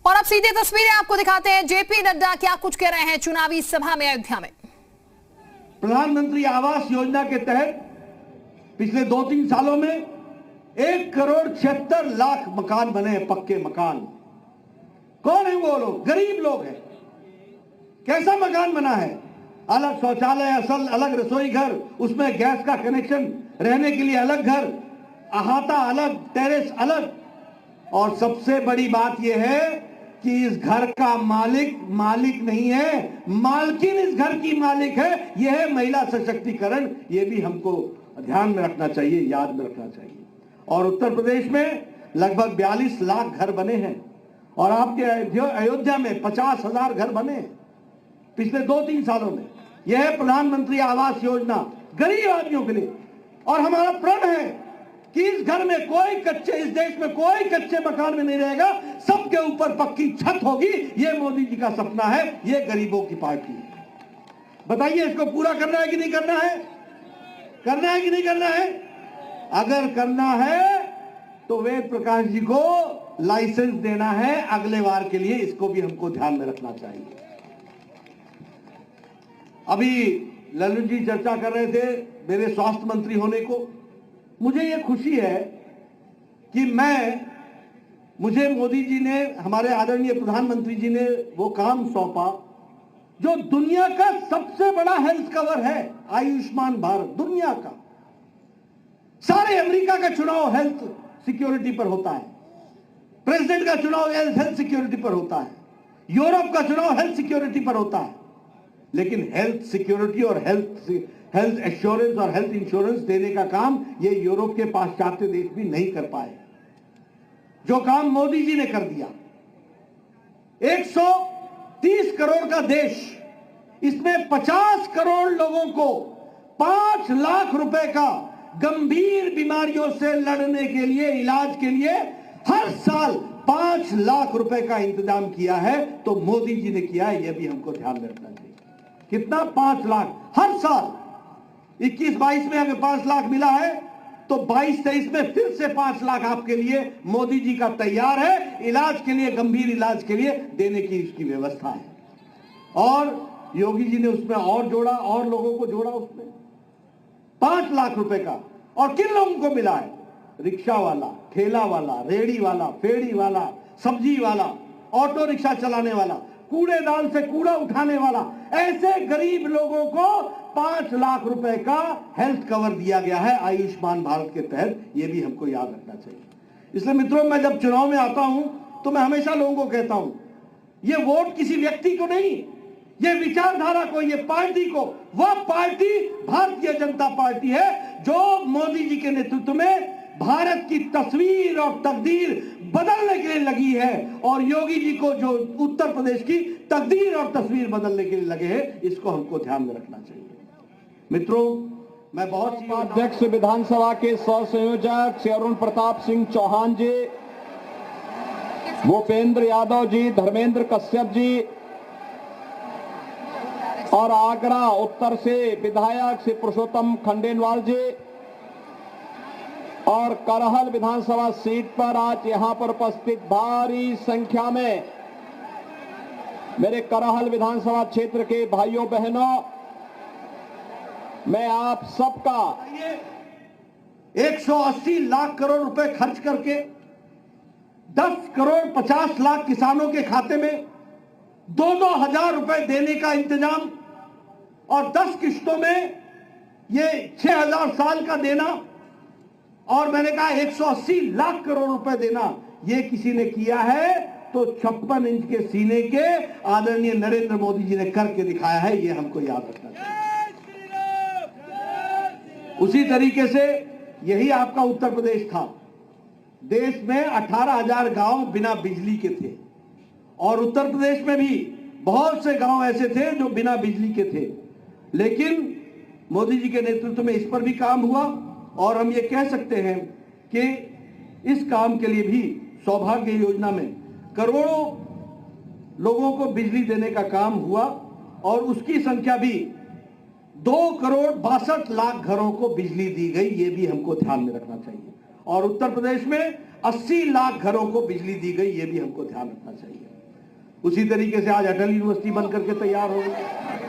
और अब सीधी तस्वीरें आपको दिखाते हैं। जेपी नड्डा क्या कुछ कह रहे हैं चुनावी सभा में अयोध्या में। प्रधानमंत्री आवास योजना के तहत पिछले 2-3 सालों में 1,76,00,000 मकान बने हैं, पक्के मकान। कौन है वो लोग? गरीब लोग हैं। कैसा मकान बना है? अलग शौचालय, असल अलग रसोई घर, उसमें गैस का कनेक्शन, रहने के लिए अलग घर, अहाता अलग, टेरेस अलग। और सबसे बड़ी बात यह है कि इस घर का मालिक नहीं है, मालकिन इस घर की मालिक है। यह है महिला सशक्तिकरण। यह भी हमको ध्यान में रखना चाहिए, याद में रखना चाहिए। और उत्तर प्रदेश में लगभग 42 लाख घर बने हैं और आपके अयोध्या में 50,000 घर बने हैं पिछले 2-3 सालों में। यह है प्रधानमंत्री आवास योजना गरीब आदमियों के लिए। और हमारा प्रण है कि इस देश में कोई कच्चे मकान में नहीं रहेगा, सबके ऊपर पक्की छत होगी। यह मोदी जी का सपना है, यह गरीबों की पार्टी है। बताइए, इसको पूरा करना है कि नहीं करना है? करना है कि नहीं करना है? अगर करना है तो वेद प्रकाश जी को लाइसेंस देना है अगले बार के लिए। इसको भी हमको ध्यान में रखना चाहिए। अभी लल्लू जी चर्चा कर रहे थे मेरे स्वास्थ्य मंत्री होने को। मुझे यह खुशी है कि मुझे मोदी जी ने, हमारे आदरणीय प्रधानमंत्री जी ने वो काम सौंपा जो दुनिया का सबसे बड़ा हेल्थ कवर है, आयुष्मान भारत। दुनिया का सारे अमेरिका का चुनाव हेल्थ सिक्योरिटी पर होता है, प्रेसिडेंट का चुनाव हेल्थ सिक्योरिटी पर होता है, यूरोप का चुनाव हेल्थ सिक्योरिटी पर होता है। लेकिन हेल्थ सिक्योरिटी और हेल्थ एश्योरेंस और हेल्थ इंश्योरेंस देने का काम ये यूरोप के पाश्चात्य देश भी नहीं कर पाए। जो काम मोदी जी ने कर दिया। 130 करोड़ का देश, इसमें 50 करोड़ लोगों को 5 लाख रुपए का गंभीर बीमारियों से लड़ने के लिए, इलाज के लिए हर साल 5 लाख रुपए का इंतजाम किया है। तो मोदी जी ने किया है, यह भी हमको ध्यान में रखना चाहिए। कितना? 5 लाख हर साल। 21-22 में अगर 5 लाख मिला है तो 22-23 में फिर से 5 लाख आपके लिए मोदी जी का तैयार है। इलाज के लिए, गंभीर इलाज के लिए देने की इसकी व्यवस्था है। और योगी जी ने उसमें और जोड़ा, और लोगों को जोड़ा उसमें 5 लाख रुपए का। और किन लोगों को मिला है? रिक्शा वाला, ठेला वाला, रेड़ी वाला, फेड़ी वाला, सब्जी वाला, ऑटो रिक्शा चलाने वाला, कूड़ेदान से कूड़ा उठाने वाला, ऐसे गरीब लोगों को 5 लाख रुपए का हेल्थ कवर दिया गया है आयुष्मान भारत के तहत। यह भी हमको याद रखना चाहिए। इसलिए मित्रों, मैं जब चुनाव में आता हूं तो मैं हमेशा लोगों को कहता हूं, यह वोट किसी व्यक्ति को नहीं, यह विचारधारा को, यह पार्टी को। वह पार्टी भारतीय जनता पार्टी है जो मोदी जी के नेतृत्व में भारत की तस्वीर और तकदीर बदलने के लिए लगी है। और योगी जी को जो उत्तर प्रदेश की तकदीर और तस्वीर बदलने के लिए लगे हैं, इसको हमको ध्यान में रखना चाहिए। मित्रों, मैं बहुत सी अध्यक्ष विधानसभा के सह-संयोजक श्री अरुण प्रताप सिंह चौहान जी, भूपेंद्र यादव जी, धर्मेंद्र कश्यप जी और आगरा उत्तर से विधायक श्री पुरुषोत्तम खंडेलवाल जी और करहल विधानसभा सीट पर आज यहां पर उपस्थित भारी संख्या में मेरे करहल विधानसभा क्षेत्र के भाइयों बहनों, मैं आप सबका 180 लाख करोड़ रुपए खर्च करके 10 करोड़ 50 लाख किसानों के खाते में 2-2 हजार रुपए देने का इंतजाम और 10 किश्तों में ये 6,000 साल का देना, और मैंने कहा 180 लाख करोड़ रुपए देना, ये किसी ने किया है तो 56 इंच के सीने के आदरणीय नरेंद्र मोदी जी ने करके दिखाया है। ये हमको याद रखना चाहिए। उसी तरीके से यही आपका उत्तर प्रदेश था। देश में 18,000 गांव बिना बिजली के थे और उत्तर प्रदेश में भी बहुत से गांव ऐसे थे जो बिना बिजली के थे। लेकिन मोदी जी के नेतृत्व में इस पर भी काम हुआ और हम ये कह सकते हैं कि इस काम के लिए भी सौभाग्य योजना में करोड़ों लोगों को बिजली देने का काम हुआ और उसकी संख्या भी 2,62,00,000 घरों को बिजली दी गई। ये भी हमको ध्यान में रखना चाहिए। और उत्तर प्रदेश में 80 लाख घरों को बिजली दी गई, ये भी हमको ध्यान रखना चाहिए। उसी तरीके से आज अटल यूनिवर्सिटी बन करके तैयार हो गई।